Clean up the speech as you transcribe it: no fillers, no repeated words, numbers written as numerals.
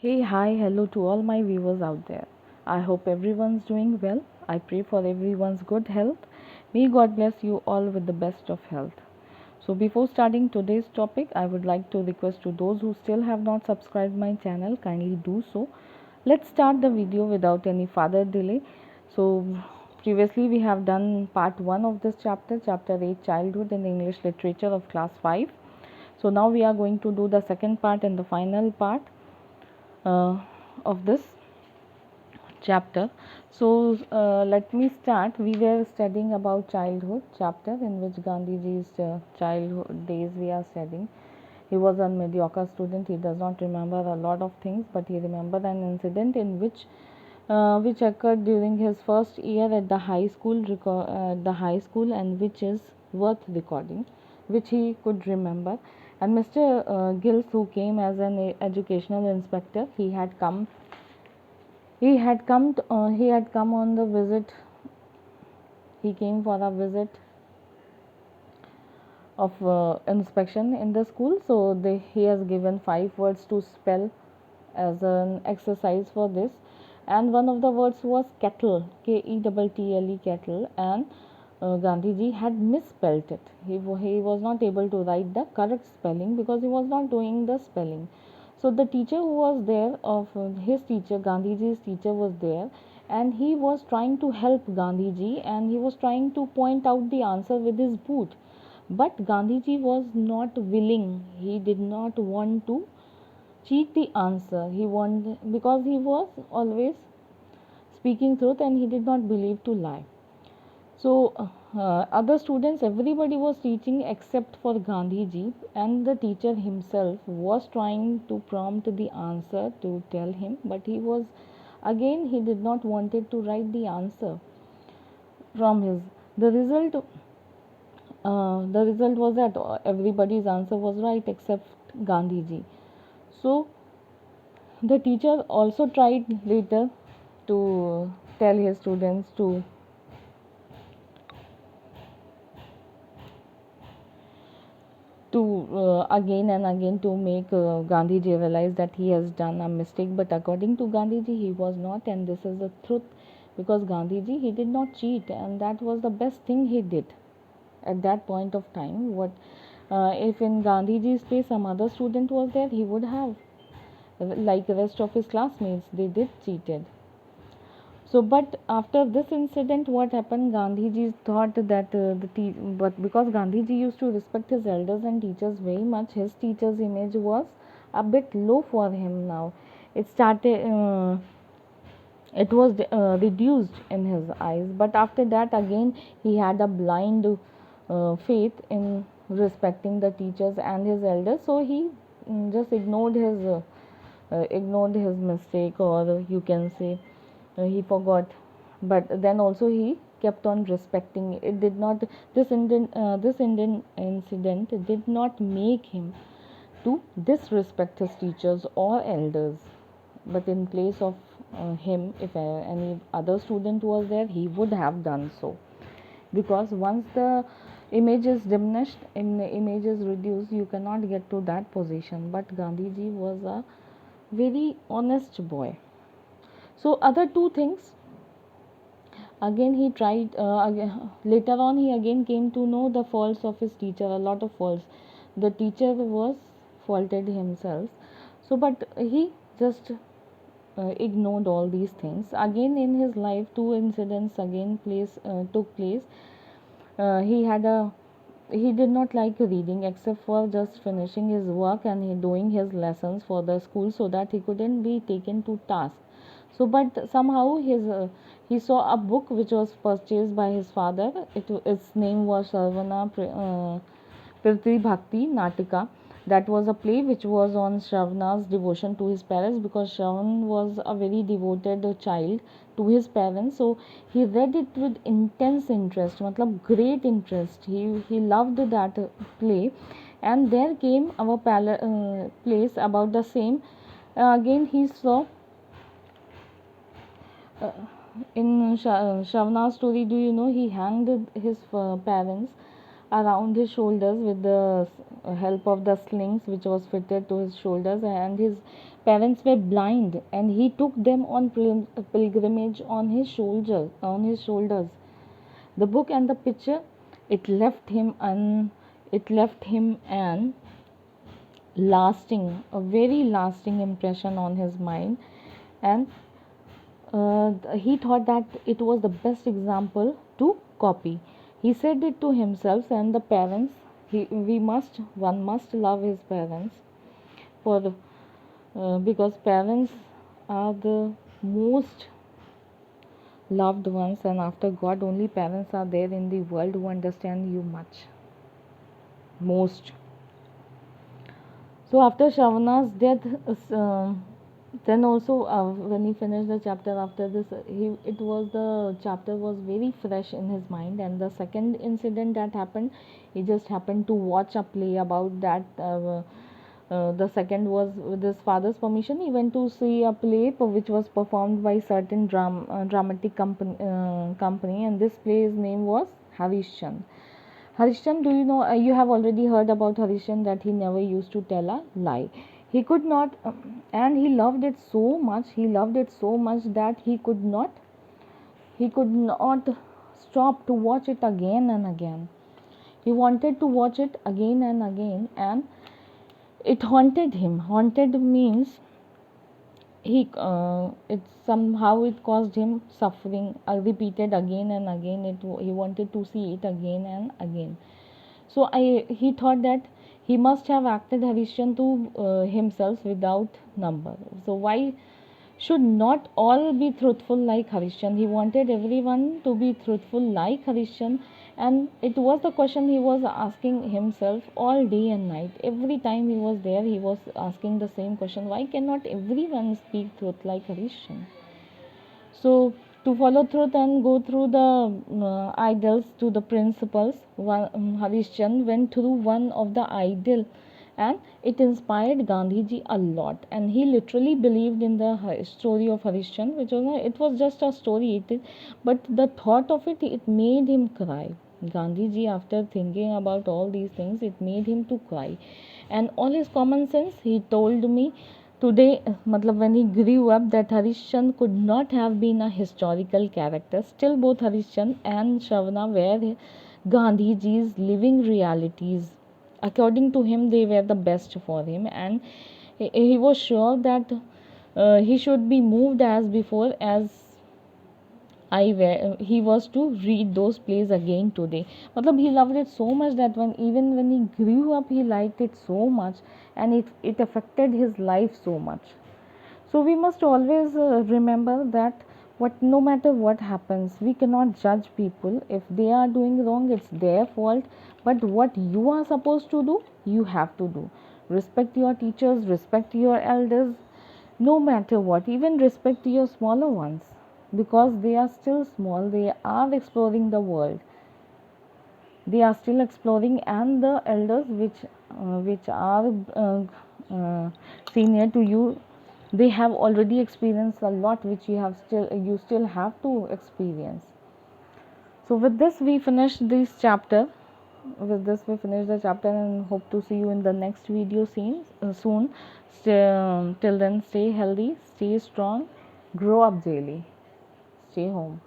Hey, hi, hello to all my viewers out there. I hope everyone's doing well. I pray for everyone's good health. May God bless you all with the best of health. So, before starting today's topic, I would like to request to those who still have not subscribed my channel, kindly do so. Let's start the video without any further delay. So, previously we have done part 1 of this chapter, chapter 8, Childhood in English Literature of class 5. So, now we are going to do the second part and the final part of this chapter. So let me start. We were studying about childhood chapter in which Gandhiji's childhood days we are studying. He was a mediocre student. He does not remember a lot of things, but he remembered an incident in which occurred during his first year at the high school, and which is worth recording, which he could remember. And Mr. Gills, who came as an educational inspector, he had come on the visit. He came for a visit of inspection in the school. So he has given 5 words to spell as an exercise for this, and one of the words was kettle, kettle, kettle, and Gandhiji had misspelt it. He was not able to write the correct spelling because he was not doing the spelling. So the teacher who was there, of his teacher, Gandhiji's teacher was there, and he was trying to help Gandhiji, and he was trying to point out the answer with his boot. But Gandhiji was not willing. He did not want to cheat the answer. He wanted, because he was always speaking truth and he did not believe to lie. So other students, everybody was teaching except for Gandhiji, and the teacher himself was trying to prompt the answer to tell him, but he did not wanted to write the answer from his. The result the result was that everybody's answer was right except Gandhiji. So the teacher also tried later to tell his students to again and again to make Gandhiji realize that he has done a mistake. But according to Gandhiji, he was not, and this is the truth, because Gandhiji, he did not cheat, and that was the best thing he did at that point of time. What if in Gandhiji's place some other student was there, he would have, like the rest of his classmates, they did cheated. So, but after this incident, what happened? Gandhiji thought that but because Gandhiji used to respect his elders and teachers very much, his teacher's image was a bit low for him now. It started. It was reduced in his eyes, but after that again he had a blind faith in respecting the teachers and his elders, so he just ignored his mistake, or you can say he forgot. But then also he kept on respecting. It did not, this incident did not make him to disrespect his teachers or elders, but in place of him, if any other student was there, he would have done so. Because once the image is diminished, image is reduced, you cannot get to that position. But Gandhiji was a very honest boy. So other two things, again he tried later on he again came to know the faults of his teacher, a lot of faults. The teacher was faulted himself, so but he just ignored all these things. Again in his life, two incidents again took place. He did not like reading except for just finishing his work and doing his lessons for the school, so that he couldn't be taken to task. So but somehow he saw a book which was purchased by his father. Its name was Prithvi Bhakti Natika. That was a play which was on Shravana's devotion to his parents, because Shravan was a very devoted child to his parents. So he read it with intense interest, matlab great interest. He loved that play, and there came our place about the same. Again he saw in Shravana's story, do you know, he hanged his parents around his shoulders with the help of the slings which was fitted to his shoulders, and his parents were blind, and he took them on pilgrimage on his shoulders. The book and the picture, it left him an lasting, a very lasting impression on his mind, and he thought that it was the best example to copy. He said it to himself and the parents. One must love his parents, for because parents are the most loved ones, and after God, only parents are there in the world who understand you most. So after Shavana's death, then also when he finished the chapter after this, the chapter was very fresh in his mind. And the second incident that happened, he just happened to watch a play about that. The second was with his father's permission. He went to see a play which was performed by certain dramatic company, and this play's name was Harishchandra. Harishchandra, do you know? You have already heard about Harishchandra, that he never used to tell a lie. He could not, and he loved it so much. He loved it so much that he could not. He could not stop to watch it again and again. He wanted to watch it again and again, and it haunted him. Haunted means it somehow it caused him suffering. Repeated again and again. He wanted to see it again and again. So he thought that he must have acted Harishchandra to himself without number. So why should not all be truthful like Harishchandra? He wanted everyone to be truthful like Harishchandra, and it was the question he was asking himself all day and night. Every time he was there, he was asking the same question: why cannot everyone speak truth like Harishchandra? So, to follow truth and go through the idols to the principles, Harishchandra went through one of the idol, and it inspired Gandhiji a lot. And he literally believed in the story of Harishchandra, which was it was just a story. But the thought of it, it made him cry. Gandhiji, after thinking about all these things, it made him to cry. And all his common sense, he told me today, when he grew up, that Harishchandra could not have been a historical character. Still, both Harishchandra and Shavana were Gandhiji's living realities. According to him, they were the best for him, and he was sure that he should be moved as before as he was to read those plays again today. He loved it so much that even when he grew up, he liked it so much, and it affected his life so much. So we must always remember that no matter what happens, we cannot judge people. If they are doing wrong, it's their fault. But what you are supposed to do, you have to do. Respect your teachers, respect your elders, no matter what. Even respect your smaller ones, because they are still small. They are exploring the world. They are still exploring, and the elders which are senior to you, they have already experienced a lot which you still have to experience. So with this we finish this chapter. With this we finish the chapter, and hope to see you in the next video soon. Till then, stay healthy, stay strong, grow up daily, stay home.